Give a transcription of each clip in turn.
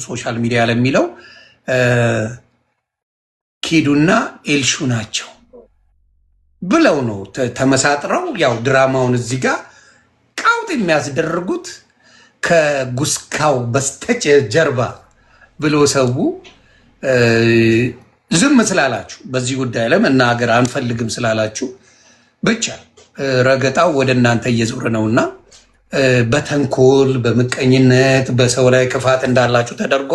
ሶሻል ሚዲያ ለሚለው ኪዱና ኤልሹ ናቸው ብለው ነው ተመሳጥረው ያው ድራማውን እዚህ ጋር ቃውጥ የሚያስደርጉት ከጉስካው በስተጀርባ ብሎ ሰው ዝም ስላላችሁ በዚህ ጉዳይ ላይ መናገር አንፈልግም ስላላችሁ ብቻ ረገጣው ወደ እናንተ እየዞረ ነውና በተንኮል በመቀኝነት በሰው ላይ ክፋት እንዳላችሁ ተደርጎ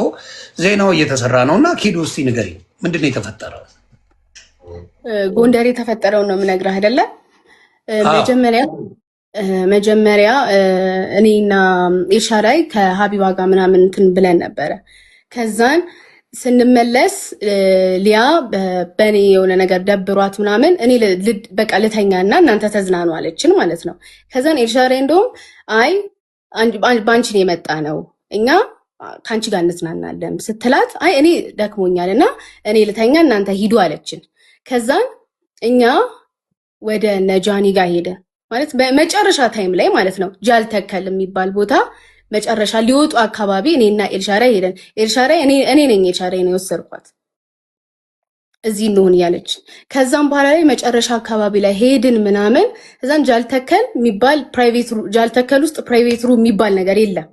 ዜናው እየተሰራ ነውና ኪዱ እስቲ ንገሪኝ ምንድነው የተፈጠረው? ጎንደር የተፈጠረው ነው የምነግርህ አይደለ? መጀመሪያ እኔና ኢሻራይ ከሀቢባ ጋር ምናምን እንትን ብለን ነበረ። ከዛን ስንመለስ ሊያ በኔ የሆነ ነገር ደብሯት ምናምን እኔ በቃ ልተኛና እናንተ ተዝናኑ አለችን ማለት ነው። ከዛን ኢሻራይ እንደውም አይ ባንቺን የመጣ ነው እኛ ካንቺ ጋር እንዝናናለን ስትላት አይ እኔ ደክሞኛልና እኔ ልተኛ እናንተ ሂዱ አለችን። ከዛን እኛ ወደ ነጃኒ ጋር ሄደ ማለት በመጨረሻ ታይም ላይ ማለት ነው። ጃልተከል የሚባል ቦታ መጨረሻ ሊወጡ አካባቢ እኔና ኤልሻራይ ሄደን ኤልሻራይ እኔ ነኝ ኤልሻራይ ነው የወሰድኳት እዚህ እንሁን ያለች። ከዛም በኋላ ላይ መጨረሻ አካባቢ ላይ ሄድን ምናምን። ከዛን ጃልተከል የሚባል ፕራይቬት ጃልተከል ውስጥ ፕራይቬት ሩም የሚባል ነገር የለም።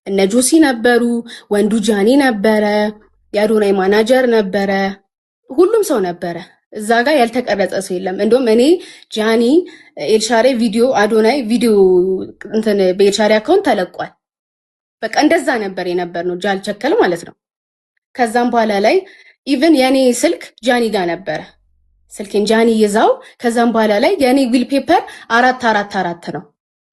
እነ ጆሲ ነበሩ፣ ወንዱ ጃኒ ነበረ፣ የአዶናይ ማናጀር ነበረ፣ ሁሉም ሰው ነበረ። እዛ ጋር ያልተቀረጸ ሰው የለም። እንደውም እኔ ጃኒ ኤልሻራይ ቪዲዮ አዶናይ ቪዲዮ እንትን በኤልሻራይ አካውንት ተለቋል። በቃ እንደዛ ነበር የነበርነው ጃልተከል ማለት ነው። ከዛም በኋላ ላይ ኢቭን የኔ ስልክ ጃኒ ጋር ነበረ። ስልኬን ጃኒ ይዛው ከዛም በኋላ ላይ የኔ ዊል ፔፐር 444 ነው።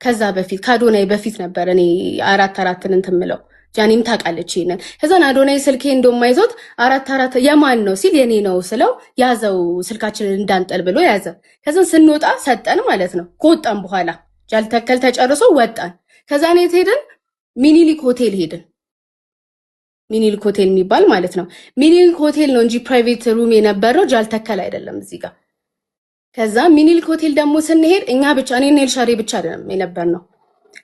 ከዛ በፊት ከአዶናይ በፊት ነበር እኔ 444 እንትን ምለው ጃኒም ታውቃለች ይሄንን። ከዛን አዶናይ ስልኬ እንደማይዞት 44 የማን ነው ሲል የኔ ነው ስለው ያዘው ስልካችንን እንዳንጠል ብሎ ያዘ። ከዛን ስንወጣ ሰጠን ማለት ነው። ከወጣን በኋላ ጃልተከል ተጨርሶ ወጣን። ከዛን የት ሄድን? ሚኒሊክ ሆቴል ሄድን። ሚኒሊክ ሆቴል የሚባል ማለት ነው። ሚኒሊክ ሆቴል ነው እንጂ ፕራይቬት ሩም የነበረው ጃልተከል አይደለም እዚህ ጋር። ከዛ ሚኒሊክ ሆቴል ደግሞ ስንሄድ እኛ ብቻ እኔና ኤልሻራይ ብቻ አይደለም የነበርነው።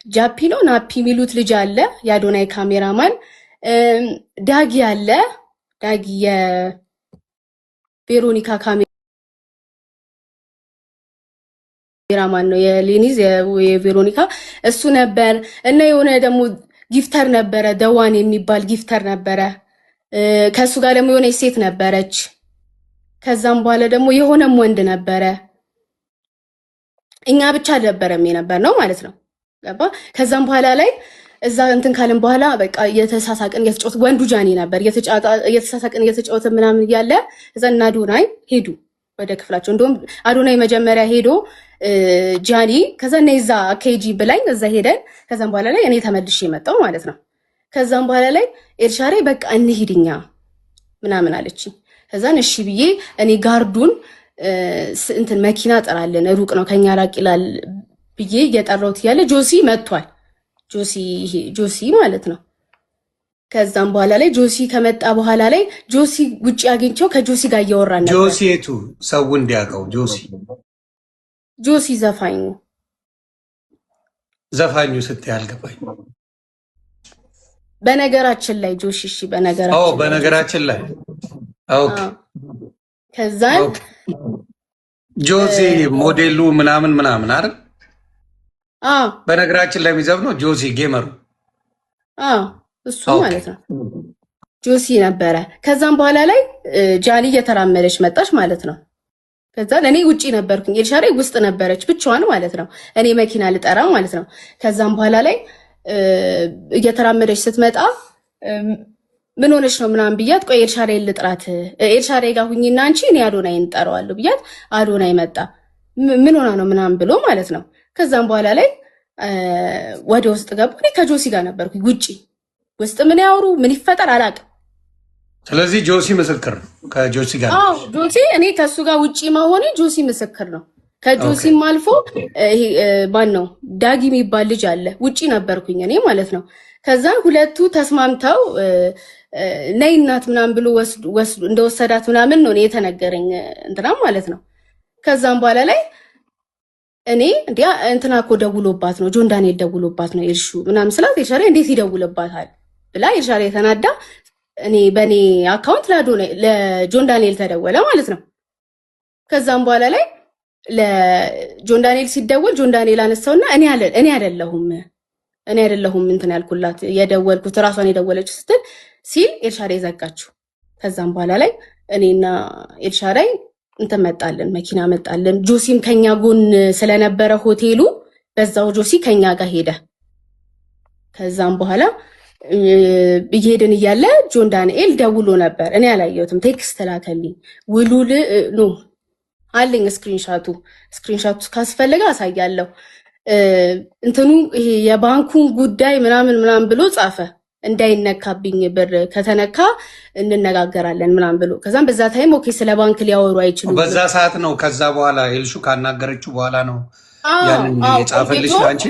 ጃፒ ነው ናፒ የሚሉት ልጅ አለ፣ የአዶናይ ካሜራማን ዳጊ አለ። ዳጊ የቬሮኒካ ካሜራማን ነው፣ የሌኒዝ የቬሮኒካ እሱ ነበር። እና የሆነ ደግሞ ጊፍተር ነበረ፣ ደዋን የሚባል ጊፍተር ነበረ። ከሱ ጋር ደግሞ የሆነ ሴት ነበረች። ከዛም በኋላ ደግሞ የሆነም ወንድ ነበረ። እኛ ብቻ አልነበረም የነበር ነው ማለት ነው። ገባ? ከዛም በኋላ ላይ እዛ እንትን ካልን በኋላ በቃ የተሳሳቅን የተጫወት ወንዱ ጃኒ ነበር የተሳሳቅን የተጫወት ምናምን እያለ እዛ እና አዶናይ ሄዱ ወደ ክፍላቸው። እንደውም አዶናይ መጀመሪያ ሄዶ ጃኒ ከዛ ነው እዛ ኬጂ ብላኝ እዛ ሄደን ከዛም በኋላ ላይ እኔ ተመልሼ መጣሁ ማለት ነው። ከዛም በኋላ ላይ ኤልሻራይ በቃ እንሂድኛ ምናምን አለችኝ። ከዛን እሺ ብዬ እኔ ጋርዱን እንትን መኪና ጠራለን ሩቅ ነው ከኛ ራቅ ይላል ብዬ እየጠራሁት እያለ ጆሲ መጥቷል። ጆሲ ማለት ነው። ከዛም በኋላ ላይ ጆሲ ከመጣ በኋላ ላይ ጆሲ ውጪ አግኝቼው ከጆሲ ጋር እያወራን ነበር። ጆሲ የቱ ሰው እንዲያውቀው ጆሲ ዘፋኙ ስትይ አልገባኝ። በነገራችን ላይ ጆሲ እሺ በነገራችን ላይ ኦኬ። ከዛን ጆሲ ሞዴሉ ምናምን አይደል? በነገራችን ላይ የሚዘብ ነው ጆሲ ጌመሩ። እሱ ማለት ነው ጆሲ ነበረ። ከዛም በኋላ ላይ ጃኒ እየተራመደች መጣች ማለት ነው። ከዛን እኔ ውጪ ነበርኩኝ፣ ኤልሻራይ ውስጥ ነበረች ብቻዋን ማለት ነው። እኔ መኪና ልጠራ ማለት ነው። ከዛም በኋላ ላይ እየተራመደች ስትመጣ ምን ሆነች ነው ምናምን ብያት፣ ቆይ ኤልሻራይን ልጥራት፣ ኤልሻራይ ጋር ሁኚና አንቺ እኔ አዶናይን እጠራዋለሁ ብያት፣ አዶናይ መጣ። ምን ሆና ነው ምናምን ብሎ ማለት ነው። ከዛም በኋላ ላይ ወደ ውስጥ ገቡ። እኔ ከጆሲ ጋር ነበርኩኝ ውስጥ ምን ያወሩ ምን ይፈጠር አላውቅም። ስለዚህ ጆሲ ምስክር ነው ከጆሲ ጋር። ጆሲ እኔ ከሱ ጋር ውጪ መሆኔ ጆሲ ምስክር ነው። ከጆሲም አልፎ ይሄ ማን ነው ዳጊ የሚባል ልጅ አለ፣ ውጪ ነበርኩኝ እኔ ማለት ነው። ከዛ ሁለቱ ተስማምተው ነይ እናት ምናምን ብሎ እንደወሰዳት ምናምን ነው የተነገረኝ እንትና ማለት ነው። ከዛም በኋላ ላይ እኔ እንዲያ እንትና እኮ ደውሎባት ነው ጆን ዳንኤል ደውሎባት ነው ኤልሹ ምናምን ስላት ኤልሻራይ እንዴት ይደውልባታል ብላ ኤልሻዳይ ተናዳ እኔ በኔ አካውንት ለጆን ዳንኤል ተደወለ ማለት ነው። ከዛም በኋላ ላይ ለጆን ዳንኤል ሲደወል ጆን ዳንኤል አነሳውና እኔ አይደለሁም እንትን ያልኩላት የደወልኩት ራሷን የደወለችው ስትል ሲል ኤልሻዳይ ዘጋችሁ። ከዛም በኋላ ላይ እኔና ኤልሻዳይ እንትን መጣልን፣ መኪና መጣልን። ጆሲም ከኛ ጎን ስለነበረ ሆቴሉ በዛው ጆሲ ከኛ ጋር ሄደ። ከዛም በኋላ እየሄድን እያለ ጆን ዳንኤል ደውሎ ነበር። እኔ አላየሁትም፣ ቴክስት ላከልኝ። ውሉል ኖ አለኝ ስክሪንሻቱ ካስፈለገ አሳያለሁ። እንትኑ ይሄ የባንኩን ጉዳይ ምናምን ብሎ ጻፈ። እንዳይነካብኝ ብር ከተነካ እንነጋገራለን ምናምን ብሎ ከዛም በዛ ታይም ኦኬ ስለ ባንክ ሊያወሩ አይችሉም። በዛ ሰዓት ነው። ከዛ በኋላ ኤልሹ ካናገረችው በኋላ ነው ያንን የጻፈልሽ አንቺ?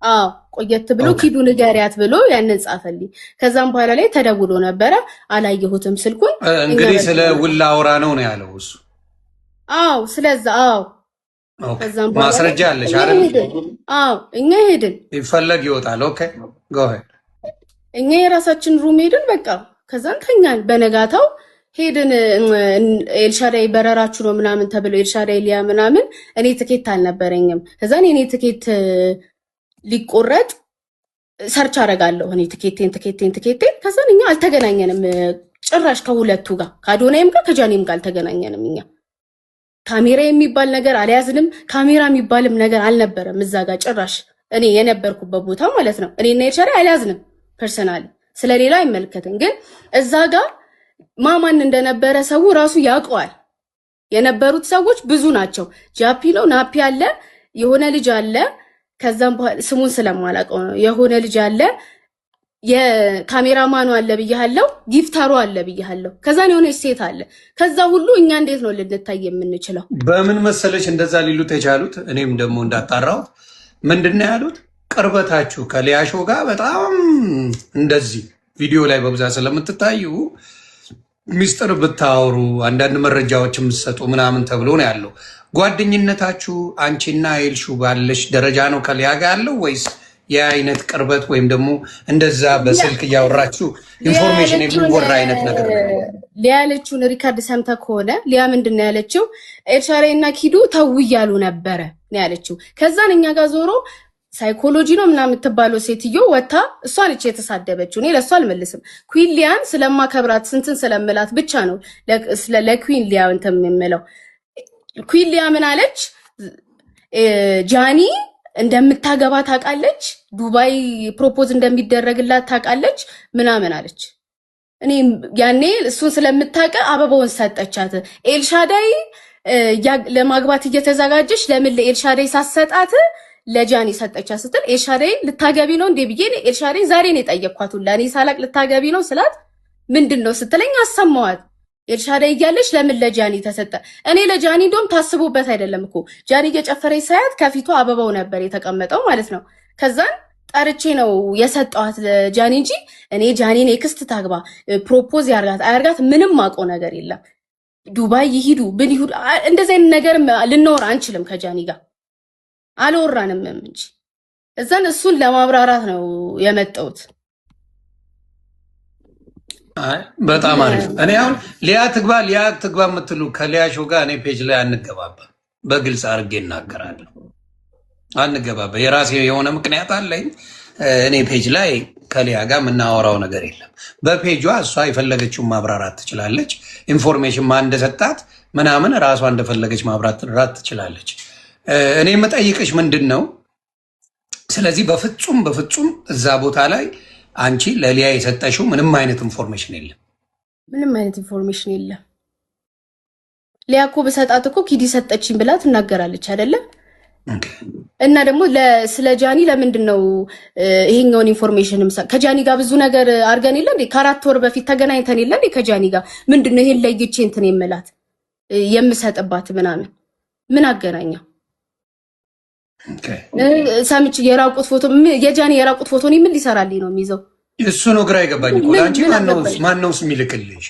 አዎ ቆየት ብሎ ኪዱ ንገሪያት ብሎ ያንን ጻፈልኝ። ከዛም በኋላ ላይ ተደውሎ ነበረ፣ አላየሁትም ስልኩን። እንግዲህ ስለ ውላ አውራ ነው ያለው እሱ። አዎ ስለዛ ከዛም በኋላ ማስረጃ አለሽ አይደል? አዎ እኛ ሄድን፣ ይፈለግ ይወጣል። ኦኬ ጎ ሄድ። እኛ የራሳችን ሩም ሄድን በቃ። ከዛን ተኛን። በነጋታው ሄድን። ኤልሻዳይ በረራችሁ ነው ምናምን ተብሎ ኤልሻዳይ ሊያ ምናምን እኔ ትኬት አልነበረኝም። ከዛን እኔ ትኬት ሊቆረጥ ሰርች አደርጋለሁ እኔ ትኬቴን ከዛን እኛ አልተገናኘንም ጭራሽ ከሁለቱ ጋር ከአዶናይም ጋር ከጃኒም ጋር አልተገናኘንም። እኛ ካሜራ የሚባል ነገር አልያዝንም። ካሜራ የሚባልም ነገር አልነበረም እዛ ጋር ጭራሽ እኔ የነበርኩበት ቦታ ማለት ነው። እኔና ኤልሻዳይ አልያዝንም። ፐርሰናሊ ስለሌላ አይመለከትም። ግን እዛ ጋር ማን እንደነበረ ሰው ራሱ ያውቀዋል። የነበሩት ሰዎች ብዙ ናቸው። ጃፒ ነው፣ ናፒ አለ፣ የሆነ ልጅ አለ። ከዛም ስሙን ስለማላውቀው ነው። የሆነ ልጅ አለ፣ የካሜራማኑ አለ ብያለሁ፣ ጊፍታሩ አለ ብያለሁ። ከዛን የሆነች ሴት አለ። ከዛ ሁሉ እኛ እንዴት ነው ልንታይ የምንችለው? በምን መሰለሽ እንደዛ ሊሉት የቻሉት? እኔም ደግሞ እንዳጣራሁት ምንድነው ያሉት? ቅርበታችሁ ከሊያሾ ጋር በጣም እንደዚህ ቪዲዮ ላይ በብዛት ስለምትታዩ ሚስጥር ብታወሩ አንዳንድ መረጃዎች የምትሰጡ ምናምን ተብሎ ነው ያለው። ጓደኝነታችሁ አንቺና ኤልሹ ባለሽ ደረጃ ነው ከሊያ ጋር ያለው ወይስ የአይነት ቅርበት ወይም ደግሞ እንደዛ በስልክ እያወራችሁ ኢንፎርሜሽን የሚወራ አይነት ነገር ነው? ሊያ ያለችውን ሪካርድ ሰምተህ ከሆነ ሊያ ምንድን ነው ያለችው? ኤልሻዳይ እና ኪዱ ተው እያሉ ነበረ ነው ያለችው። ከዛን እኛ ጋር ዞሮ ሳይኮሎጂ ነው ምናምን የምትባለው ሴትዮ ወታ እሷ ነች የተሳደበችው። እኔ ለእሷ አልመልስም። ኩዊን ሊያን ስለማከብራት ስንትን ስለምላት ብቻ ነው ለኩዊን ሊያ እንትን የምለው። ኩዊን ሊያ ምን አለች? ጃኒ እንደምታገባ ታውቃለች፣ ዱባይ ፕሮፖዝ እንደሚደረግላት ታውቃለች ምናምን አለች። እኔ ያኔ እሱን ስለምታውቅ አበባውን ሰጠቻት። ኤልሻዳይ ለማግባት እየተዘጋጀች ለምን ለኤልሻዳይ ሳሰጣት ለጃኒ ሰጠቻት ስትል ኤልሻዳይ ልታገቢ ነው እንዴ ብዬ ኤልሻዳይ ዛሬ ነው የጠየቅኳት። ለእኔ ሳላቅ ልታገቢ ነው ስላት ምንድን ነው ስትለኝ አሰማዋት። ኤልሻዳይ እያለች ለምን ለጃኒ ተሰጠ? እኔ ለጃኒ እንደውም ታስቦበት አይደለም እኮ ጃኒ እየጨፈረች ሳያት ከፊቱ አበባው ነበር የተቀመጠው ማለት ነው። ከዛን ጠርቼ ነው የሰጠዋት ለጃኒ እንጂ እኔ ጃኒን ኤክስት ታግባ ፕሮፖዝ ያርጋት አያርጋት ምንም አውቀው ነገር የለም። ዱባይ ይሂዱ ምን ይሁዱ እንደዚህ አይነት ነገር ልንወራ አንችልም። ከጃኒ ጋር አልወራንም እንጂ እዛን እሱን ለማብራራት ነው የመጣሁት። በጣም አሪፍ። እኔ አሁን ሊያ ትግባ የምትሉ ከሊያሾ ጋር እኔ ፔጅ ላይ አንገባባ፣ በግልጽ አድርጌ እናገራለሁ። አንገባባ። የራሴ የሆነ ምክንያት አለኝ። እኔ ፔጅ ላይ ከሊያ ጋር የምናወራው ነገር የለም። በፔጇ እሷ የፈለገችውን ማብራራት ትችላለች። ኢንፎርሜሽን ማን እንደሰጣት ምናምን ራሷ እንደፈለገች ማብራራት ትችላለች። እኔ የምጠይቅሽ ምንድን ነው፣ ስለዚህ በፍጹም እዛ ቦታ ላይ አንቺ ለሊያ የሰጠሽው ምንም አይነት ኢንፎርሜሽን የለም? ምንም አይነት ኢንፎርሜሽን የለም። ሊያ እኮ በሰጣት እኮ ኪዲ ሰጠችኝ ብላ ትናገራለች አይደለም? እና ደግሞ ስለ ጃኒ ለምንድን ነው ይሄኛውን ኢንፎርሜሽን ከጃኒ ጋር ብዙ ነገር አድርገን የለ እንዴ? ከ4 ወር በፊት ተገናኝተን የለ እንዴ? ከጃኒ ጋር ምንድን ነው ይሄን ለይቼ እንትን የምላት የምሰጥባት ምናምን ምን አገናኘው? ሰምች የራቁት ፎቶ የጃኒ የራቁት ፎቶ ምን ሊሰራልኝ ነው የሚይዘው? እሱ ነው ግራ የገባኝ እኮ ለአንቺ ማነውስ የሚልክልሽ?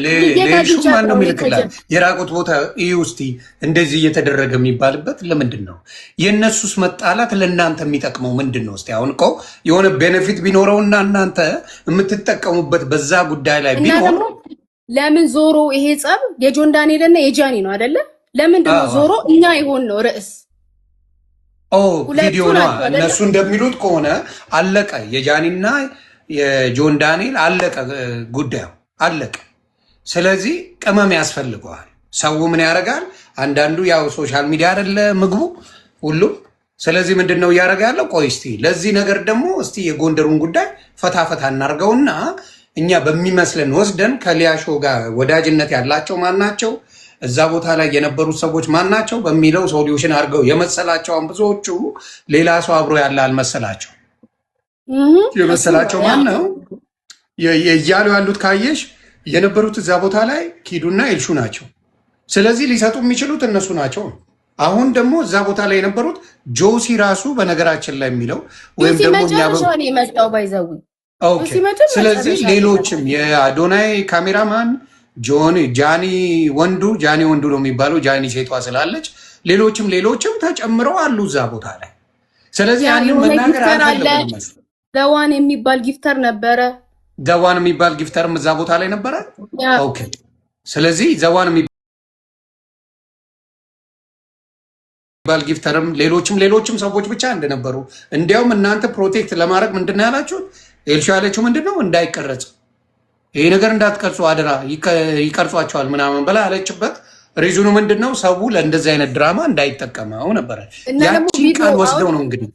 ለኤልሹ ማነው የሚልክላት? የራቁት ቦታ ይህ ውስጥ እንደዚህ እየተደረገ የሚባልበት ለምንድን ነው? የእነሱስ መጣላት ለእናንተ የሚጠቅመው ምንድን ነው? እስኪ አሁን እኮ የሆነ ቤኔፊት ቢኖረውና እናንተ የምትጠቀሙበት በዛ ጉዳይ ላይ ቢኖር ለምን ዞሮ ይሄ ጸብ የጆን ዳንኤልና የጃኒ ነው አይደለ? ለምንድን ነው ዞሮ እኛ ይሆን ነው ርዕስ ቪዲዮ ነው። እነሱ እንደሚሉት ከሆነ አለቀ፣ የጃኒና የጆን ዳንኤል አለቀ፣ ጉዳዩ አለቀ። ስለዚህ ቅመም ያስፈልገዋል። ሰው ምን ያደርጋል? አንዳንዱ ያው ሶሻል ሚዲያ አይደለ ምግቡ ሁሉም። ስለዚህ ምንድን ነው እያደረገ ያለው? ቆይ እስቲ ለዚህ ነገር ደግሞ እስቲ የጎንደሩን ጉዳይ ፈታ እናርገውና እኛ በሚመስለን ወስደን ከሊያሾ ጋር ወዳጅነት ያላቸው ማናቸው፣ እዛ ቦታ ላይ የነበሩት ሰዎች ማናቸው በሚለው ሶሉሽን አድርገው የመሰላቸውን ብዙዎቹ ሌላ ሰው አብሮ ያለ አልመሰላቸው። የመሰላቸው ማን ነው እያሉ ያሉት ካየሽ የነበሩት እዛ ቦታ ላይ ኪዱና ኤልሹ ናቸው። ስለዚህ ሊሰጡ የሚችሉት እነሱ ናቸው። አሁን ደግሞ እዛ ቦታ ላይ የነበሩት ጆሲ ራሱ በነገራችን ላይ የሚለው ወይም ደግሞ ስለዚህ ሌሎችም የአዶናይ ካሜራማን ጃኒ ወንዱ ነው የሚባለው፣ ጃኒ ሴቷ ስላለች ሌሎችም ተጨምረው አሉ እዛ ቦታ ላይ። ስለዚህ ያንን መናገር አልፈለጉም። ደዋን የሚባል ጊፍተር ነበረ። ደዋን የሚባል ጊፍተርም እዛ ቦታ ላይ ነበረ። ኦኬ። ስለዚህ ዘዋን የሚባል ጊፍተርም ሌሎችም ሰዎች ብቻ እንደነበሩ፣ እንዲያውም እናንተ ፕሮቴክት ለማድረግ ምንድን ነው ያላችሁት? ኤልሹ ያለችው ምንድን ነው? እንዳይቀረጽ ይሄ ነገር እንዳትቀርጹ አደራ፣ ይቀርጿቸዋል ምናምን በላ ያለችበት ሪዙኑ ምንድን ነው? ሰው ለእንደዚህ አይነት ድራማ እንዳይጠቀመው ነበረ። ያቺን ቃል ወስደው ነው እንግዲህ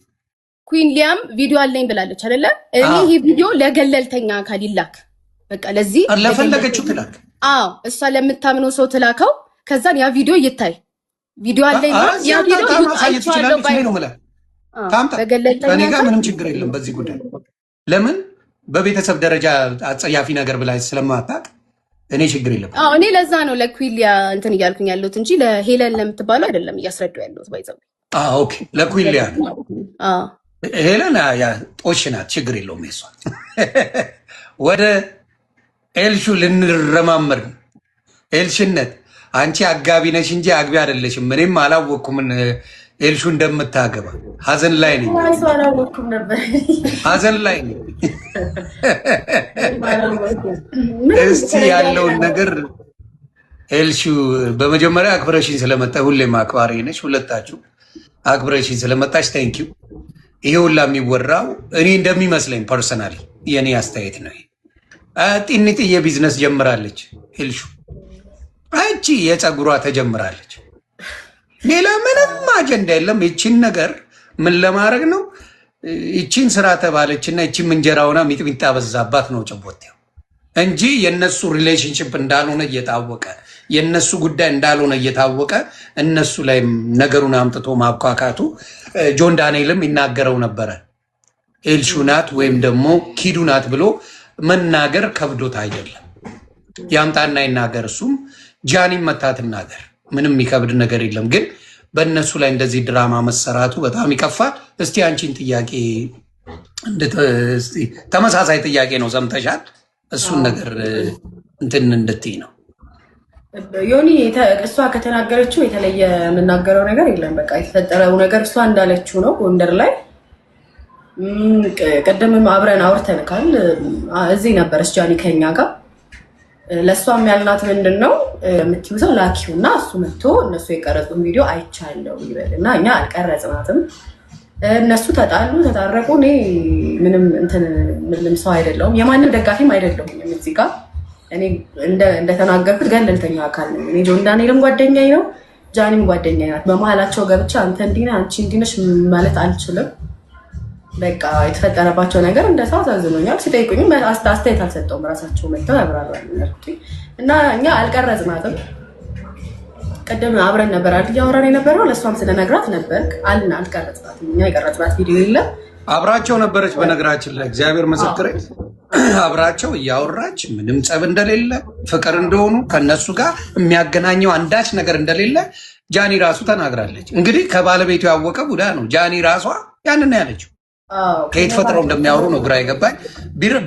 ኩዊን ሊያም ቪዲዮ አለኝ ብላለች አይደለ? እኔ ይሄ ቪዲዮ ለገለልተኛ አካል ይላክ፣ በቃ ለዚህ ለፈለገችው ትላክ። አዎ እሷ ለምታምነው ሰው ትላከው። ከዛን ያ ቪዲዮ ይታይ። ቪዲዮ አለኝ ያ ቪዲዮ ይቻላል ነው ማለት ታምጣ። ከኔ ጋር ምንም ችግር የለም በዚህ ጉዳይ። ለምን በቤተሰብ ደረጃ አጸያፊ ነገር ብላ ስለማታውቅ እኔ ችግር የለም። እኔ ለዛ ነው ለኩዊሊያ እንትን እያልኩኝ ያለሁት እንጂ ለሄለን ለምትባለው አይደለም እያስረዳሁ ያለሁት። ባይዘው ኦኬ፣ ለኩዊሊያ ሄለን ጦሽ ናት፣ ችግር የለውም። የሷ ወደ ኤልሹ ልንረማመር ኤልሽነት አንቺ አጋቢ ነሽ እንጂ አግቢ አይደለሽም። እኔም አላወቅኩም ኤልሹ እንደምታገባ። ሀዘን ላይ ነኝ፣ ሀዘን ላይ ነኝ። እስቲ ያለውን ነገር ኤልሹ በመጀመሪያ አክብረሽኝ ስለመጣ፣ ሁሌም አክባሪ ነሽ፣ ሁለታችሁ አክብረሽኝ ስለመጣሽ ታንኪዩ። ይሄ ሁላ የሚወራው እኔ እንደሚመስለኝ ፐርሰናሊ የኔ አስተያየት ነው። ጢንጥዬ ቢዝነስ ጀምራለች ኤልሹ። አንቺ የፀጉሯ ተጀምራለች። ሌላ ምንም አጀንዳ የለም። ይቺን ነገር ምን ለማድረግ ነው? ይቺን ስራ ተባለችና ይቺም እንጀራውና ሚጥሚጣ በዛባት ነው ጭቦቴው እንጂ የነሱ ሪሌሽንሽፕ እንዳልሆነ እየታወቀ የነሱ ጉዳይ እንዳልሆነ እየታወቀ እነሱ ላይ ነገሩን አምጥቶ ማብኳካቱ ጆን ዳንኤልም ይናገረው ነበረ። ኤልሹ ናት ወይም ደግሞ ኪዱ ናት ብሎ መናገር ከብዶት አይደለም። ያምጣና ይናገር። እሱም ጃኒም መታ ትናገር። ምንም የሚከብድ ነገር የለም። ግን በእነሱ ላይ እንደዚህ ድራማ መሰራቱ በጣም ይከፋል። እስቲ አንቺን ጥያቄ ተመሳሳይ ጥያቄ ነው፣ ሰምተሻል? እሱን ነገር እንትን እንድትይ ነው ዮኒ። እሷ ከተናገረችው የተለየ የምናገረው ነገር የለም። በቃ የተፈጠረው ነገር እሷ እንዳለችው ነው። ጎንደር ላይ ቀደምም አብረን አውርተንካል። እዚህ ነበረች ጃኒ ከኛ ጋር። ለእሷም ያልናት ምንድን ነው የምትይው ሰው ላኪው እና እሱ መጥቶ እነሱ የቀረጹን ቪዲዮ አይቻለው ይበል እና እኛ አልቀረጽናትም። እነሱ ተጣሉ፣ ተታረቁ። እኔ ምንም ሰው አይደለሁም፣ የማንም ደጋፊም አይደለሁም። እዚህ ጋር እኔ እንደተናገርኩት ገለልተኛ አካል ነው። እኔ ጆን ዳንኤልም ጓደኛዬ ነው፣ ጃኒም ጓደኛዬ ናት። በመሀላቸው ገብቼ አንተ እንዲህ ነህ አንቺ እንዲህ ነሽ ማለት አልችልም። በቃ የተፈጠረባቸው ነገር እንደ ሰው አሳዝኖኛል። ሲጠይቁኝም አስተያየት አልሰጠውም። ራሳቸው መጥተው ያብራራሉ እና እኛ አልቀረጽናትም። ቀደም አብረን ነበር አይደል እያወራን የነበረው። ለእሷም ስለነግራት ነበር አልቀረጽናትም። እኛ የቀረጽናት ቪዲዮ የለም። አብራቸው ነበረች። በነገራችን ላይ እግዚአብሔር ምስክሬ፣ አብራቸው እያወራች ምንም ጸብ እንደሌለ ፍቅር እንደሆኑ ከነሱ ጋር የሚያገናኘው አንዳች ነገር እንደሌለ ጃኒ ራሱ ተናግራለች። እንግዲህ ከባለቤቱ ያወቀ ቡዳ ነው። ጃኒ ራሷ ያንን ያለችው ከየት ፈጥረው እንደሚያወሩ ነው ግራ የገባኝ።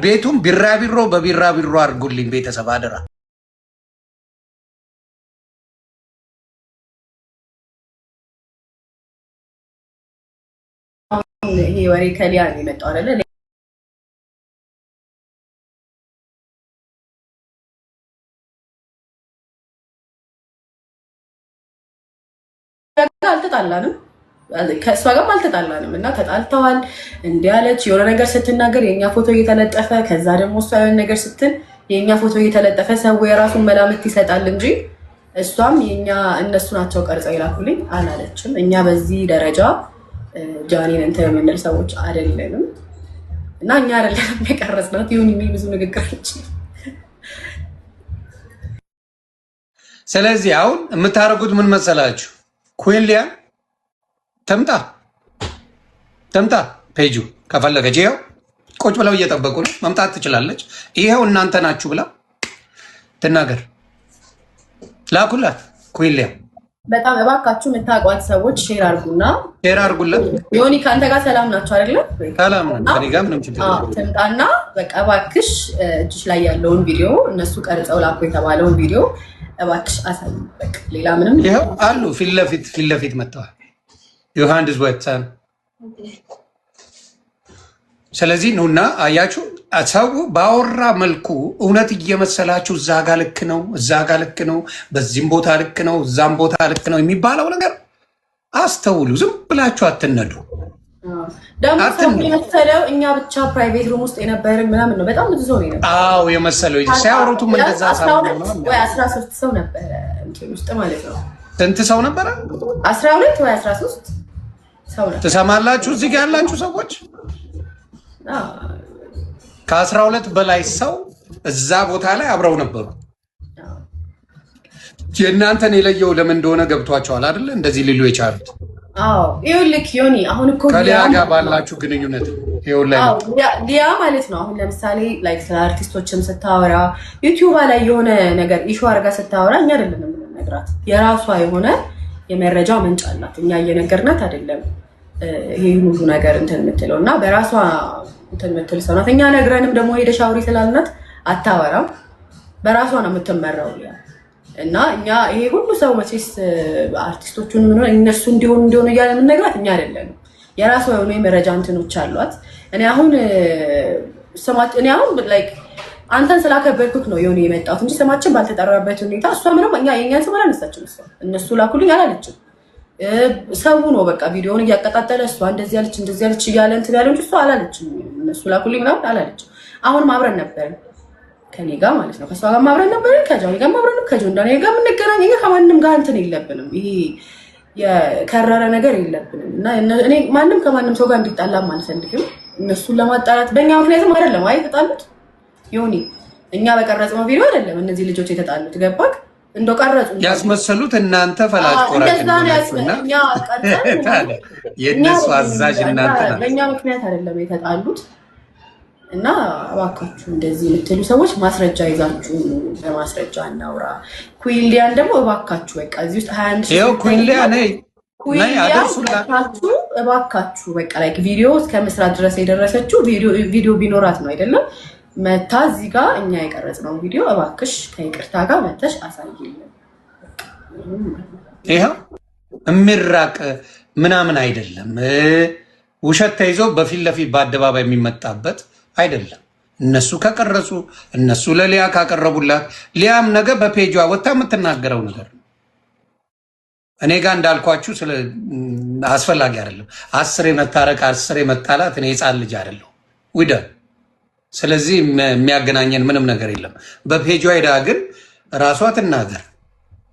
ቤቱም ቢራቢሮ በቢራቢሮ አድርጉልኝ ቤተሰብ አደራ። ይሄ ወሬ ከሊያ ነው የመጣው አይደለ? አልተጣላንም፣ ከእሷ ጋርም አልተጣላንም እና ተጣልተዋል እንዲህ አለች የሆነ ነገር ስትናገር የእኛ ፎቶ እየተለጠፈ ከዛ ደግሞ እሷ የሆነ ነገር ስትል የእኛ ፎቶ እየተለጠፈ ሰው የራሱን መላምት ይሰጣል እንጂ እሷም የኛ እነሱ ናቸው ቀርጸው ይላኩልኝ አላለችም። እኛ በዚህ ደረጃ ጃኒን እንትን የምንል ሰዎች አይደለንም እና እኛ አይደለንም የቀረጽናት ይሁን የሚል ብዙ ንግግሮች። ስለዚህ አሁን የምታደርጉት ምን መሰላችሁ? ኩዊን ሊያ ተምጣ ፔጁ ከፈለገች ይኸው ቁጭ ብለው እየጠበቁ ነው። መምጣት ትችላለች። ይኸው እናንተ ናችሁ ብላ ትናገር። ላኩላት ኩዊን ሊያ። በጣም እባካችሁ የምታውቋት ሰዎች ሼር አድርጉላት። ዮኒ ከአንተ ጋር ሰላም ናቸው አይደለ? ሰላም ነው። ከእኔ ጋር ምንም ችግር የለም። ትምጣና በቃ እባክሽ እጅሽ ላይ ያለውን ቪዲዮ እነሱ ቀርጸው ላኩ የተባለውን ቪዲዮ እባክሽ አሳይ። በቃ ሌላ ምንም ይኸው አሉ ፊት ለፊት መጥተዋል። ዮሐንስ ወጥተን ስለዚህ ነውና አያችሁ፣ ሰው ባወራ መልኩ እውነት እየመሰላችሁ እዛ ጋ ልክ ነው፣ እዛ ጋ ልክ ነው፣ በዚህም ቦታ ልክ ነው፣ እዛም ቦታ ልክ ነው የሚባለው ነገር አስተውሉ። ዝም ብላችሁ አትነዱ። ደግሞ የመሰለው እኛ ብቻ ፕራይቬት ሩም ውስጥ የነበርን ምናምን ነው። በጣም ብዙ ሰው ነው። አዎ የመሰለው ሲያወሩትም እንደዛ ወይ 13 ሰው ነበረ እንትን ውስጥ ማለት ነው። ስንት ሰው ነበረ? 12 ወይ 13 ሰው ነበር። ትሰማላችሁ? እዚህ ጋር ያላችሁ ሰዎች ከ12 በላይ ሰው እዛ ቦታ ላይ አብረው ነበሩ። የእናንተን የለየው ለምን እንደሆነ ገብቷቸዋል አይደለ? እንደዚህ ሊሉ የቻሉት ይኸውልህ ዮኒ፣ አሁን እኮ ከሊያ ጋር ባላችሁ ግንኙነት ሊያ ማለት ነው። አሁን ለምሳሌ ላይክ ስለ አርቲስቶችም ስታወራ ዩቲዩብ ላይ የሆነ ነገር ኢሹ አድርጋ ስታወራ እኛ አይደለም የምንነግራት፣ የራሷ የሆነ የመረጃ ምንጭ አላት። እኛ እየነገርናት አይደለም ይሄ ሁሉ ነገር እንትን የምትለው እና በራሷ እንትን የምትል ሰው ናት። እኛ ነግረንም ደግሞ ሄደሽ አውሪ ስላልናት አታወራም፣ በራሷ ነው የምትመራው እና እኛ ይሄ ሁሉ ሰው መቼስ አርቲስቶቹን እነሱ እንዲሆኑ እያለ የምንነግራት እኛ አይደለም። የራሷ የሆኑ የመረጃ እንትኖች አሏት። እኔ አሁን ላይክ አንተን ስላከበርኩክ ነው የሆነ የመጣሁት እንጂ ስማችን ባልተጠራበት ሁኔታ እሷ ምንም የእኛን ስም አላነሳችም። እነሱ ላኩልኝ አላለችም። ሰው ነው በቃ ቪዲዮውን እያቀጣጠለ እሷ እንደዚህ ያለች እያለ እንትን ያለው እንጂ እሷ አላለችም። እነሱ ላኩልኝ ምናምን አላለችም። አሁንም አብረን ነበርን ከኔ ጋር ማለት ነው። ከእሷ ጋር አብረን ነበርን፣ ከጃኒ ጋር አብረን፣ ከጆንዳኔ ጋር የምንገናኝ ከማንም ጋር እንትን የለብንም። ይሄ የከረረ ነገር የለብንም እና እኔ ማንም ከማንም ሰው ጋር እንዲጣላም አልፈልግም። እነሱን ለማጣላት በእኛ ምክንያትም አይደለም የተጣሉት ዮኒ፣ እኛ በቀረጽነው ቪዲዮ አይደለም እነዚህ ልጆች የተጣሉት። ገባክ? እንደው ቀረጹ ያስመሰሉት እናንተ ፈላጭ ቆራጭ እንደሆናችሁና የእነሱ አዛዥ እናንተ ናችሁ። በእኛ ምክንያት አይደለም የተጣሉት እና እባካችሁ እንደዚህ የምትሉ ሰዎች ማስረጃ ይዛችሁ በማስረጃ እናውራ። ኩዊን ሊያን ደግሞ እባካችሁ በቃ እዚህ ውስጥ 21 ይኸው ኩዊን ሊያ ነይ አደርሱላችሁ እባካችሁ በቃ ላይክ ቪዲዮ እስከ መስራት ድረስ የደረሰችው ቪዲዮ ቢኖራት ነው አይደለም መታ እዚህ ጋር እኛ የቀረጽነው ቪዲዮ እባክሽ ከይቅርታ ጋር መተሽ አሳይልን። ይኸው የሚራቅ ምናምን አይደለም። ውሸት ተይዞ በፊት ለፊት በአደባባይ የሚመጣበት አይደለም። እነሱ ከቀረጹ እነሱ ለሊያ ካቀረቡላት ሊያም ነገ በፔጇ ወጥታ የምትናገረው ነገር ነው። እኔ ጋር እንዳልኳችሁ አስፈላጊ አይደለም። 10 መታረቅ 10 መጣላት። እኔ ሕፃን ልጅ አይደለሁ ውደ ስለዚህ የሚያገናኘን ምንም ነገር የለም። በፔጇ ሄዳ ግን ራሷ ትናገር።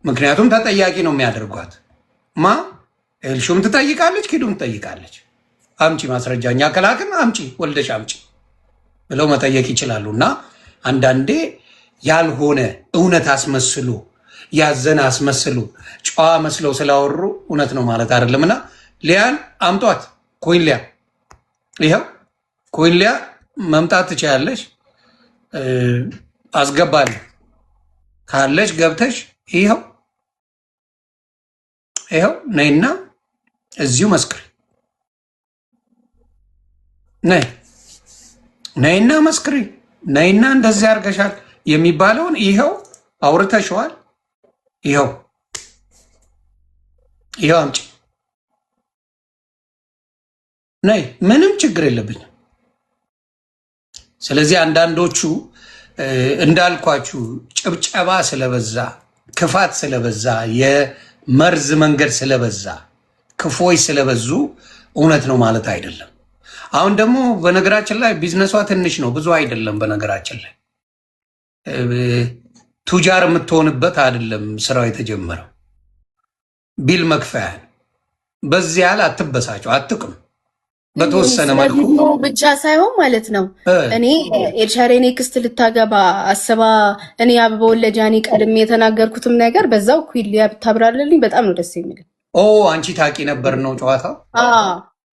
ምክንያቱም ተጠያቂ ነው የሚያደርጓት። ኤልሹም ትጠይቃለች፣ ኪዱም ትጠይቃለች። አምጪ ማስረጃኛ ከላክን አምጪ ወልደሽ አምጪ ብለው መጠየቅ ይችላሉ። እና አንዳንዴ ያልሆነ እውነት አስመስሉ፣ ያዘነ አስመስሉ፣ ጨዋ መስለው ስላወሩ እውነት ነው ማለት አይደለም። እና ሊያን አምጧት። ኩዊን ሊያ ይኸው ኩዊን ሊያ መምጣት ትችያለሽ። አስገባለሁ ካለሽ ገብተሽ ይኸው ነይና እዚሁ መስክሪ። ነይና መስክሪ፣ ነይና እንደዚህ አድርገሻል የሚባለውን ይኸው አውርተሽዋል። ይኸው አምጪ፣ ነይ፣ ምንም ችግር የለብኝም። ስለዚህ አንዳንዶቹ እንዳልኳችሁ ጭብጨባ ስለበዛ፣ ክፋት ስለበዛ፣ የመርዝ መንገድ ስለበዛ፣ ክፎች ስለበዙ እውነት ነው ማለት አይደለም። አሁን ደግሞ በነገራችን ላይ ቢዝነሷ ትንሽ ነው፣ ብዙ አይደለም። በነገራችን ላይ ቱጃር የምትሆንበት አይደለም ስራው የተጀመረው። ቢል መክፈያን በዚህ ያህል አትበሳቸው፣ አትቅም። በተወሰነ መልኩ ብቻ ሳይሆን ማለት ነው። እኔ ኤልሻዳይ ኔክስት ልታገባ አስባ እኔ አበባ ወለጃኒ ቀድሜ የተናገርኩትም ነገር በዛው ኩይሊያ ብታብራርልኝ በጣም ነው ደስ የሚለኝ። አንቺ ታቂ ነበር ነው ጨዋታው።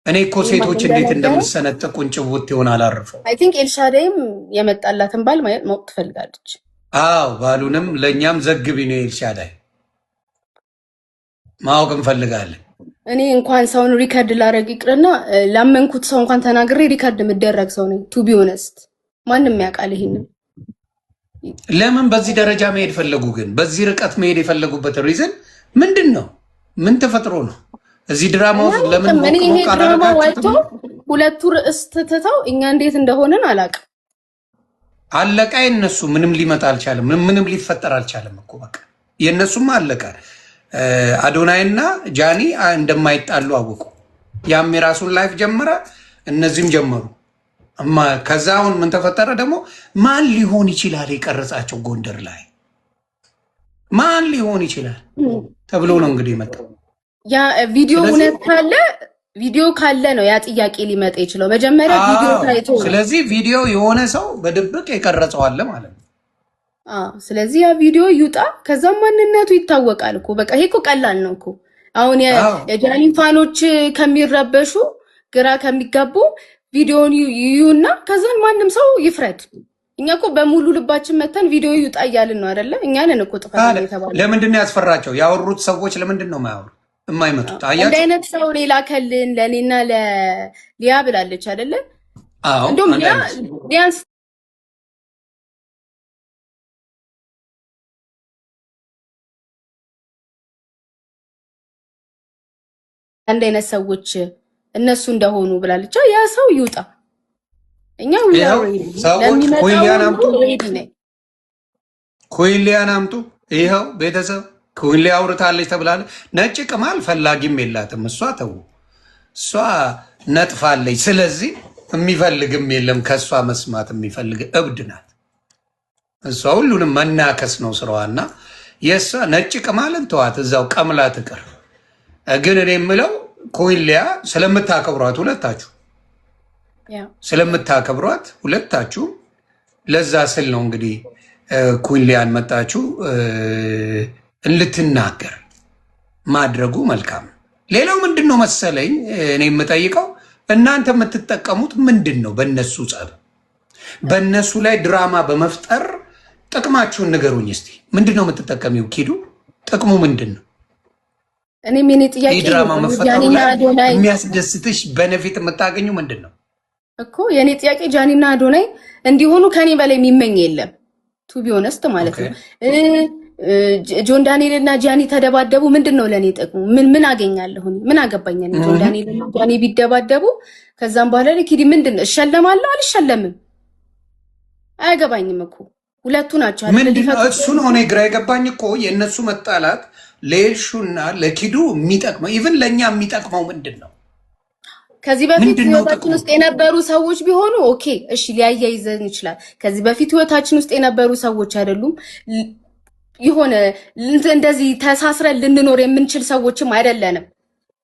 እኔ እኮ ሴቶች እንዴት እንደምሰነጥቁን ጭውት ይሆን አላርፈው። አይ ቲንክ ኤልሻዳይም የመጣላትን ባል ማወቅ ትፈልጋለች። ባሉንም ለእኛም ዘግቢ ነው ኤልሻዳይ፣ ማወቅ እንፈልጋለን። እኔ እንኳን ሰውን ሪከርድ ላረግ ይቅርና ላመንኩት ሰው እንኳን ተናግሬ ሪከርድ የምደረግ ሰው ነኝ። ቱ ቢ ኦነስት ማንም ያውቃል ይሄንን። ለምን በዚህ ደረጃ መሄድ ፈለጉ? ግን በዚህ ርቀት መሄድ የፈለጉበት ሪዝን ምንድን ነው? ምን ተፈጥሮ ነው? እዚህ ድራማ ውስጥ ለምን ይሄ ድራማ ወጥቶ ሁለቱ ርዕስ ትተው እኛ እንዴት እንደሆነን አላውቅም። አለቃ የነሱ ምንም ሊመጣ አልቻለም። ምንም ሊፈጠር አልቻለም እኮ በቃ የነሱም አለቃ። አዶናይና ጃኒ እንደማይጣሉ አወቁ። ያም የራሱን ላይፍ ጀመረ፣ እነዚህም ጀመሩ። ከዛ አሁን ምን ተፈጠረ ደግሞ? ማን ሊሆን ይችላል የቀረጻቸው ጎንደር ላይ ማን ሊሆን ይችላል ተብሎ ነው እንግዲህ የመጣው። ያ ቪዲዮ እውነት ካለ ቪዲዮ ካለ ነው ያ ጥያቄ ሊመጣ ይችላል። መጀመሪያ ቪዲዮ ታይቶ፣ ስለዚህ ቪዲዮ የሆነ ሰው በድብቅ የቀረጸው አለ ማለት ነው። ስለዚህ ያ ቪዲዮ ይውጣ፣ ከዛም ማንነቱ ይታወቃል እኮ በቃ። ይሄ እኮ ቀላል ነው እኮ። አሁን የጃኒ ፋኖች ከሚረበሹ ግራ ከሚጋቡ ቪዲዮን ይዩና ከዛን ማንም ሰው ይፍረድ። እኛ እኮ በሙሉ ልባችን መተን ቪዲዮ ይውጣ እያልን ነው አይደለ? እኛ ነን እኮ ጥፋት የተባለው። ለምንድን ነው ያስፈራቸው? ያወሩት ሰዎች ለምንድን ነው የማይመጡት? አያችሁ፣ እንደ አይነት ሰው ሌላ ከልን ለኔና ለሊያ ብላለች አይደለ? እንደውም ቢያንስ አንድ አይነት ሰዎች እነሱ እንደሆኑ ብላለች። ያ ሰው ይውጣ። እኛ ኩይሊያን አምጡ። ይኸው ቤተሰብ ኩይሊያ አውርታለች ተብላለች። ነጭ ቅማል ፈላጊም የላትም እሷ። ተው፣ እሷ ነጥፋለች። ስለዚህ የሚፈልግም የለም ከእሷ መስማት የሚፈልግ እብድ ናት እሷ። ሁሉንም መናከስ ነው ስራዋና የእሷ ነጭ ቅማልን ተዋት፣ እዛው ቀምላ ትቅር። ግን እኔ የምለው ኩይሊያ ስለምታከብሯት ሁለታችሁ ስለምታከብሯት ሁለታችሁ ለዛ ስል ነው እንግዲህ ኩይሊያን መጣችሁ እንልትናገር ማድረጉ መልካም። ሌላው ምንድን ነው መሰለኝ እኔ የምጠይቀው እናንተ የምትጠቀሙት ምንድን ነው? በእነሱ ጸብ፣ በእነሱ ላይ ድራማ በመፍጠር ጥቅማችሁን ንገሩኝ እስቲ። ምንድን ነው የምትጠቀሚው? ኪዱ ጥቅሙ ምንድን ነው? እኔ ምን ጥያቄ ድራማ መፈጠሩ ላይ የሚያስደስትሽ በነፊት የምታገኙ ምንድን ነው እኮ? የኔ ጥያቄ ጃኒና አዶናይ እንዲሆኑ ከኔ በላይ የሚመኝ የለም። ቱ ቢ ኦነስት ማለት ነው። ጆን ዳንኤል እና ጃኒ ተደባደቡ፣ ምንድን ነው ለኔ ጥቅሙ? ምን አገኛለሁ? ምን አገባኝ? ጆን ዳንኤል እና ጃኒ ቢደባደቡ ከዛም በኋላ ለኪዲ ምንድን ነው እሸለማለሁ? አልሸለምም? አያገባኝም እኮ ሁለቱ ናቸው አይደል? እሱ ነው እኔ ግራ የገባኝ እኮ የእነሱ መጣላት ለኤልሹና ለኪዱ የሚጠቅመው ኢቭን ለእኛ የሚጠቅመው ምንድን ነው? ከዚህ በፊት ህይወታችን ውስጥ የነበሩ ሰዎች ቢሆኑ ኦኬ እሺ ሊያያይዘን ይችላል። ከዚህ በፊት ህይወታችን ውስጥ የነበሩ ሰዎች አይደሉም። የሆነ እንደዚህ ተሳስረን ልንኖር የምንችል ሰዎችም አይደለንም።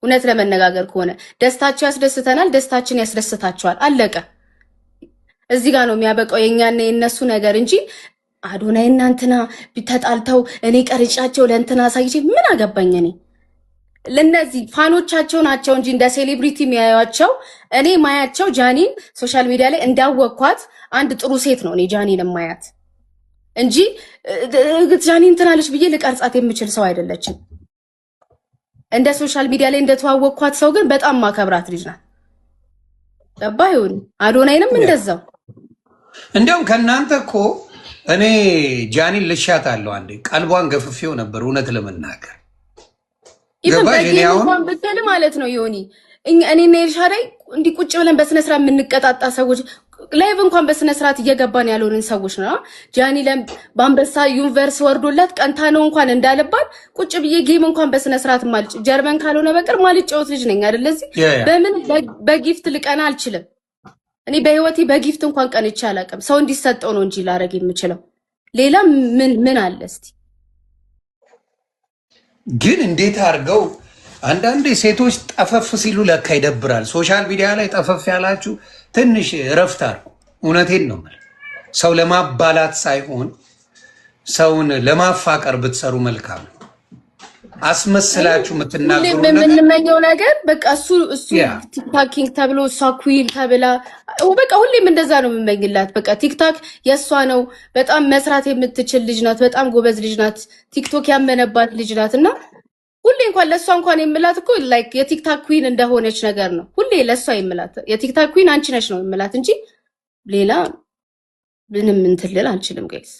እውነት ለመነጋገር ከሆነ ደስታቸው ያስደስተናል፣ ደስታችን ያስደስታቸዋል። አለቀ። እዚህ ጋር ነው የሚያበቃው የኛና የነሱ ነገር እንጂ አዶናይ እና እንትና ተጣልተው እኔ ቀርጫቸው ለእንትና አሳይቼ ምን አገባኝ? እኔ ለነዚህ ፋኖቻቸው ናቸው እንጂ እንደ ሴሌብሪቲ የሚያዩቸው። እኔ ማያቸው ጃኒን ሶሻል ሚዲያ ላይ እንዳወቅኳት አንድ ጥሩ ሴት ነው እኔ ጃኒን ማያት እንጂ ጃኒ እንትናለች ብዬ ልቀርጻት የምችል ሰው አይደለችም። እንደ ሶሻል ሚዲያ ላይ እንደተዋወቅኳት ሰው ግን በጣም ማከብራት ልጅ ናት። ባይሆን አዶናይንም እንደዛው እንዲያውም ከእናንተ እኮ እኔ ጃኒን ልሻታለሁ አንዴ ቀልቧን ገፍፌው ነበር እውነት ለመናገር ኢቨን በጌም ብትል ማለት ነው ዮኒ እኔና ኤልሻዳይ እንዲህ ቁጭ ብለን በስነ ስርዓት የምንቀጣጣ ሰዎች ላይቭ እንኳን በስነ ስርዓት እየገባን ያለውን ሰዎች ነው ጃኒ በአንበሳ ዩኒቨርስ ወርዶላት ቀንታ ነው እንኳን እንዳለባት ቁጭ ብዬ ጌም እንኳን በስነ ስርዓት ማልጭ ጀርመን ካልሆነ በቀር ማልጫወት ልጅ ነኝ አይደል እዚህ በምን በጊፍት ልቀና አልችልም እኔ በህይወቴ በጊፍት እንኳን ቀንቼ አላውቅም ሰው እንዲሰጠው ነው እንጂ ላረግ የምችለው ሌላ ምን አለ እስቲ ግን እንዴት አድርገው አንዳንዴ ሴቶች ጠፈፍ ሲሉ ለካ ይደብራል ሶሻል ሚዲያ ላይ ጠፈፍ ያላችሁ ትንሽ እረፍት አድርጉ እውነቴን ነው ማለት ሰው ለማባላት ሳይሆን ሰውን ለማፋቀር ብትሰሩ መልካም ነው አስመስላችሁ የምትናገሩ የምንመኘው ነገር በቃ እሱ ቲክታኪንግ ተብሎ እሷ ኩዊን ተብላ በቃ ሁሌም እንደዛ ነው የምመኝላት በቃ ቲክታክ የእሷ ነው በጣም መስራት የምትችል ልጅ ናት በጣም ጎበዝ ልጅ ናት ቲክቶክ ያመነባት ልጅ ናት እና ሁሌ እንኳን ለእሷ እንኳን የምላት እኮ ላይክ የቲክታክ ኩዊን እንደሆነች ነገር ነው ሁሌ ለእሷ የምላት የቲክታክ ኩዊን አንቺ ነሽ ነው የምላት እንጂ ሌላ ምንም እንትን ልል አልችልም ጋይስ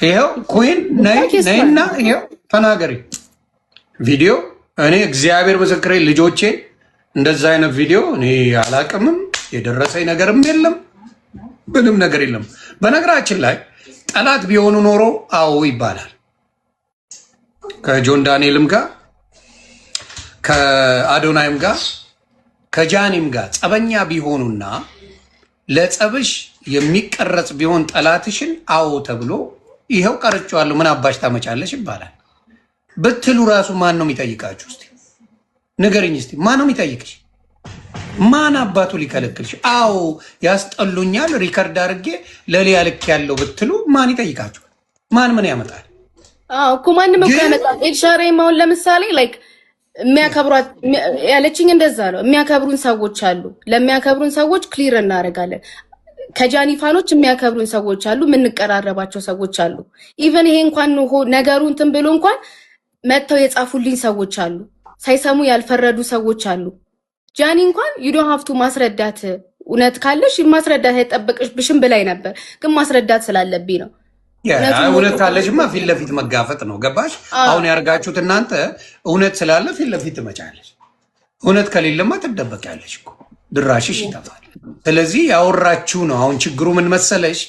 ይሄው ኩዊን ነይና ይሄው ተናገሪ ቪዲዮ እኔ እግዚአብሔር ምስክሬ ልጆቼ እንደዛ አይነት ቪዲዮ እኔ አላቅምም የደረሰኝ ነገርም የለም ምንም ነገር የለም በነገራችን ላይ ጠላት ቢሆኑ ኖሮ አዎ ይባላል ከጆን ዳንኤልም ጋር ከአዶናይም ጋር ከጃኒም ጋር ጸበኛ ቢሆኑና ለጸብሽ የሚቀረጽ ቢሆን ጠላትሽን አዎ ተብሎ ይሄው ቀርጫዋለሁ ምን አባሽ ታመጫለሽ ይባላል ብትሉ ራሱ ማን ነው የሚጠይቃችሁ እስቲ ንገረኝ እስቲ ማን ነው የሚጠይቅሽ ማን አባቱ ሊከለክልሽ አዎ ያስጠሉኛል ሪከርድ አድርጌ ለሊያ ልክ ያለው ብትሉ ማን ይጠይቃችሁ ማን ያመጣል እኮ ማንም እኮ ያመጣል ኤልሻዳይ ማውን ለምሳሌ ላይክ የሚያከብሯት ያለችኝ እንደዛ ነው የሚያከብሩን ሰዎች አሉ ለሚያከብሩን ሰዎች ክሊር እናደርጋለን ከጃኒ ፋኖች የሚያከብሩን ሰዎች አሉ የምንቀራረባቸው ሰዎች አሉ ኢቨን ይሄ እንኳን ነገሩ እንትን ብሎ እንኳን መተው የጻፉልኝ ሰዎች አሉ ሳይሰሙ ያልፈረዱ ሰዎች አሉ ጃኒ እንኳን you don't have to ማስረዳት እውነት ካለሽ ማስረዳት አይጠበቅብሽም ብላይ ነበር ግን ማስረዳት ስላለብኝ ነው እውነት ካለሽማ ፊት ለፊት መጋፈጥ ነው ገባሽ አሁን ያርጋችሁት እናንተ እውነት ስላለ ፊት ለፊት ትመጫለሽ እውነት ከሌለማ ትደበቂያለሽ እኮ ድራሽሽ ይጠፋል ስለዚህ ያወራችሁ ነው አሁን ችግሩ ምን መሰለሽ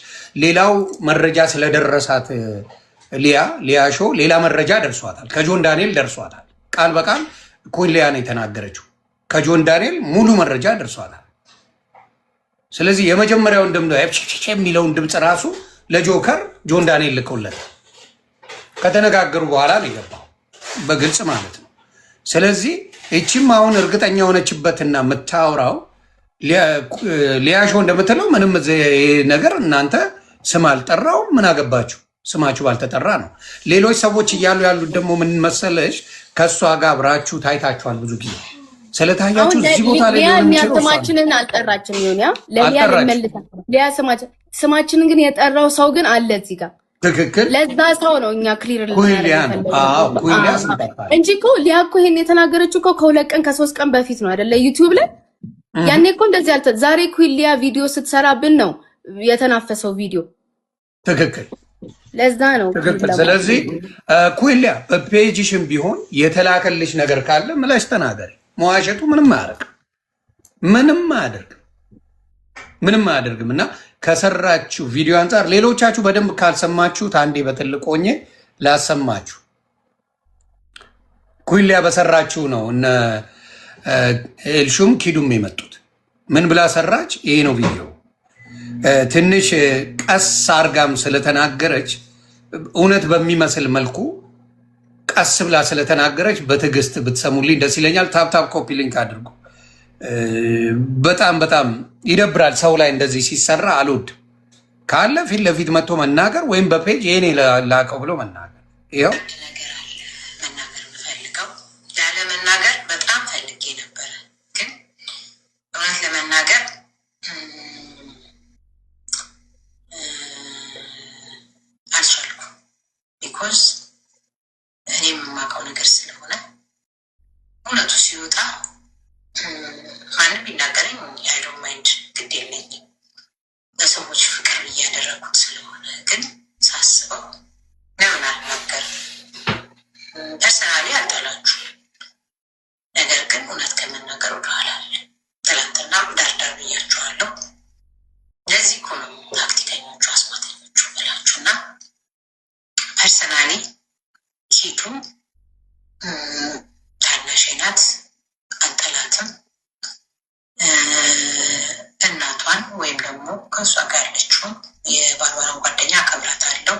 ሌላው መረጃ ስለደረሳት ሊያ ሾው ሌላ መረጃ ደርሷታል ከጆን ዳንኤል ደርሷታል ቃል በቃል ኩዊን ሊያ ነው የተናገረችው ከጆን ዳንኤል ሙሉ መረጃ ደርሷታል ስለዚህ የመጀመሪያውን ድምጽ የሚለውን ድምጽ ራሱ ለጆከር ጆን ዳንኤል ልኮለት ከተነጋገሩ በኋላ ነው የገባው በግልጽ ማለት ነው ስለዚህ እቺም አሁን እርግጠኛ ሆነችበትና የምታወራው ሊያሾ እንደምትለው ምንም ነገር እናንተ ስም አልጠራው ምን አገባችሁ ስማችሁ ባልተጠራ ነው ሌሎች ሰዎች እያሉ ያሉት ደግሞ ምን መሰለሽ ከሷ ጋር አብራችሁ ታይታችኋል ብዙ ጊዜ ስለታያችሁ እዚህ ቦታ ላይ ሊያ ስማችንን አልጠራችም ዮኒያ ለሊያ ለመልታ ሊያ ስማችንን ግን የጠራው ሰው ግን አለ እዚህ ጋር ትክክል ለዛ ሰው ነው እኛ ክሊር ኩዊሊያ እንጂ እኮ ሊያ እኮ ይሄን የተናገረችው እኮ ከሁለት ቀን ከሶስት ቀን በፊት ነው አይደለ ዩቲዩብ ላይ ያኔ እኮ እንደዚህ አልተ ዛሬ ኩዊሊያ ቪዲዮ ስትሰራብን ነው የተናፈሰው ቪዲዮ ትክክል ለዛ ነው ትክክል ስለዚህ ኩዊሊያ በፔጅሽም ቢሆን የተላከልሽ ነገር ካለ ምላሽ ተናገሪ መዋሸቱ ምንም አያደርግም እና ከሰራችሁ ቪዲዮ አንፃር ሌሎቻችሁ በደንብ ካልሰማችሁት አንዴ በትልቅ ሆኜ ላሰማችሁ ኩዊሊያ በሰራችሁ ነው እነ ኤልሹም ኪዱም የመጡት ምን ብላ ሰራች ይሄ ነው ቪዲዮ ትንሽ ቀስ አርጋም ስለተናገረች እውነት በሚመስል መልኩ ቀስ ብላ ስለተናገረች በትዕግስት ብትሰሙልኝ ደስ ይለኛል ታፕታፕ ኮፒ ሊንክ አድርጉ በጣም ይደብራል ሰው ላይ እንደዚህ ሲሰራ አልወድ ካለ ፊት ለፊት መጥቶ መናገር ወይም በፔጅ ይሄኔ ላቀው ብሎ መናገር ይሄው ለመናገር በጣም ፈልጌ ነበር ግን እውነት ለመናገር አልቻልኩም ቢኮዝ እኔ የማውቀው ነገር ስለሆነ እውነቱ ሲወጣ ፍቅር እያደረጉት ስለሆነ ግን ሳስበው ለምን አልናገርም? ፐርሰናሊ አልጠላችሁ፣ ነገር ግን እውነት ከመናገር ወደኋላ አለ። ትላንትና ዳርዳር ብያችኋለሁ። ለዚህ እኮ ነው ታክቲከኞቹ አስማተኞቹ ብላችሁ እና ፐርሰናሊ ኪዱ ታናሽ ናት፣ አልጠላትም። እናቷን ወይም ደግሞ ከእሷ ጋር ያለችውን የባርባራን ጓደኛ አከብራታለሁ።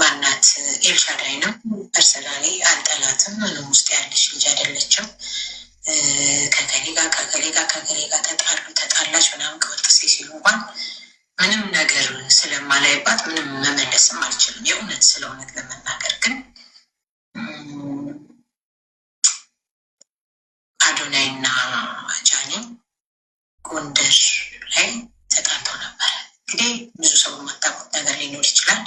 ማናት ኤልሻዳይንም ፐርሰናሊ አልጠላትም። ምንም ውስጥ ያለች ልጅ አይደለችም። ከከሌ ጋር ተጣላች ምናምን ከወጥሴ ሲሉ እንኳን ምንም ነገር ስለማላይባት ምንም መመለስም አልችልም። የእውነት ስለ እውነት ለመናገር ግን አዶናይ እና ጃኒ ጎንደር ላይ ተጣልተው ነበረ። እንግዲህ ብዙ ሰው የማታውቁት ነገር ሊኖር ይችላል።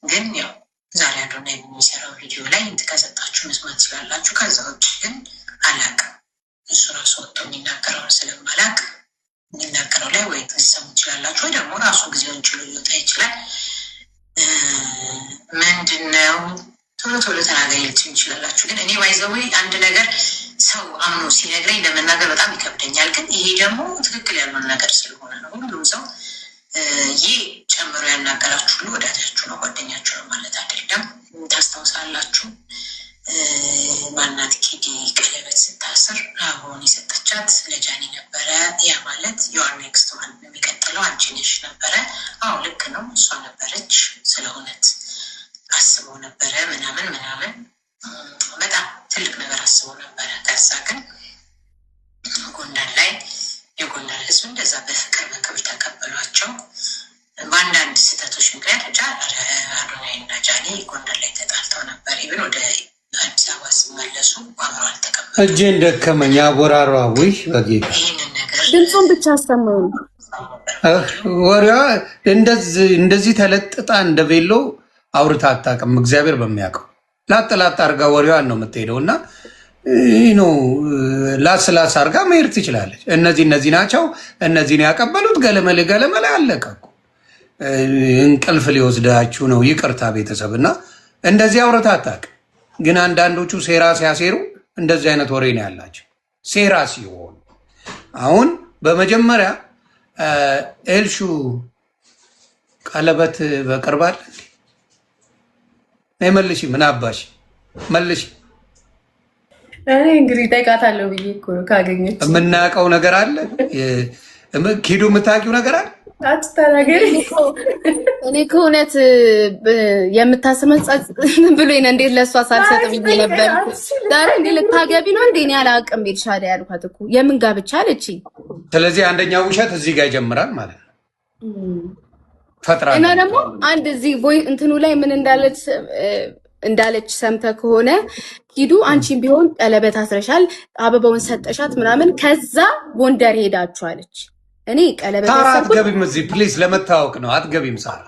ግን ያው ዛሬ አዶናይ የሚሰራው ቪዲዮ ላይ ከሰጣችሁ መስማት ስላላችሁ፣ ከዛ ውጭ ግን አላውቅም። እሱ ራሱ ወጥቶ የሚናገረውን ስለማላውቅ የሚናገረው ላይ ወይ ትሰሙ ትችላላችሁ፣ ወይ ደግሞ ራሱ ጊዜውን ችሎ ሊወጣ ይችላል። ምንድነው ቶሎ ተናገሪ ልትሉ ይችላላችሁ። ግን እኔ ባይዘዌ አንድ ነገር ሰው አምኖ ሲነግረኝ ለመናገር በጣም ይከብደኛል። ግን ይሄ ደግሞ ትክክል ያልሆነ ነገር ስለሆነ ነው። ሁሉም ሰው ይህ ጨምሮ ያናገራችሁ ሁሉ ወዳጃችሁ ነው፣ ጓደኛችሁ ነው ማለት አይደለም። ታስታውሳላችሁ ማናት ኪዲ ቀለበት ስታስር አሁን የሰጠቻት ለጃኒ ነበረ። ያ ማለት ዩአር ኔክስት ማለት የሚቀጥለው አንቺ ነሽ ነበረ። አዎ ልክ ነው፣ እሷ ነበረች። ስለሆነት አስበው ነበረ ምናምን በጣም ትልቅ ነገር አስበው ነበረ። ከዛ ግን ጎንደር ላይ የጎንደር ህዝብ እንደዛ በፍቅር በክብር ተቀበሏቸው። በአንዳንድ ስህተቶች ምክንያት አዶናይ እና ጃኒ ጎንደር ላይ ተጣልተው ነበር። ይብን ወደ አዲስ አበባ ሲመለሱ አብረው አልተቀመጡም። እጄን ደከመኝ አቦራሯ። ውይ በጌታ ይህንን ነገር ድምፁን ብቻ አሰማኝ። ወሬዋ እንደዚህ ተለጥጣ እንደ ቬሎ አውርታ አታውቅም። እግዚአብሔር በሚያውቀው ላጥ አርጋ ወሬዋን ነው የምትሄደው። እና ነው ላስ አርጋ መሄድ ትችላለች። እነዚህ ናቸው እነዚህን ያቀበሉት ገለመል አለቀ እኮ። እንቅልፍ ሊወስዳችሁ ነው። ይቅርታ ቤተሰብ። እና እንደዚህ አውርታ አታውቅም። ግን አንዳንዶቹ ሴራ ሲያሴሩ እንደዚህ አይነት ወሬ ነው ያላቸው። ሴራ ሲሆን አሁን በመጀመሪያ ኤልሹ ቀለበት በቅርባል መልሽ። ምን አባሽ መልሽ። እኔ እንግዲህ ጠይቃታለሁ ብዬ እኮ ነው ካገኘች። የምናውቀው ነገር አለ፣ ኪዱ የምታውቂው ነገር አለ። አትተናገሪ። እኔ ከእውነት የምታስመጻጽ ብሎ እንዴት ለእሷ ሳልሰጥ ብዬ ነበር። ዛሬ እንዴ ልታገቢ ነው እንዴ? እኔ አላውቅም ቤልሻዳ ያልኳት እኮ የምን ጋብቻ አለችኝ። ስለዚህ አንደኛው ውሸት እዚህ ጋር ይጀምራል ማለት ነው። ፈጥራ እና ደግሞ አንድ እዚህ ቦይ እንትኑ ላይ ምን እንዳለች ሰምተህ ከሆነ ኪዱ አንቺን ቢሆን ቀለበት አስረሻል፣ አበባውን ሰጠሻት ምናምን፣ ከዛ ጎንደር ሄዳችኋለች። እኔ ቀለበት አትገቢም እዚህ ፕሊዝ፣ ለመታወቅ ነው። አትገቢም ሳራ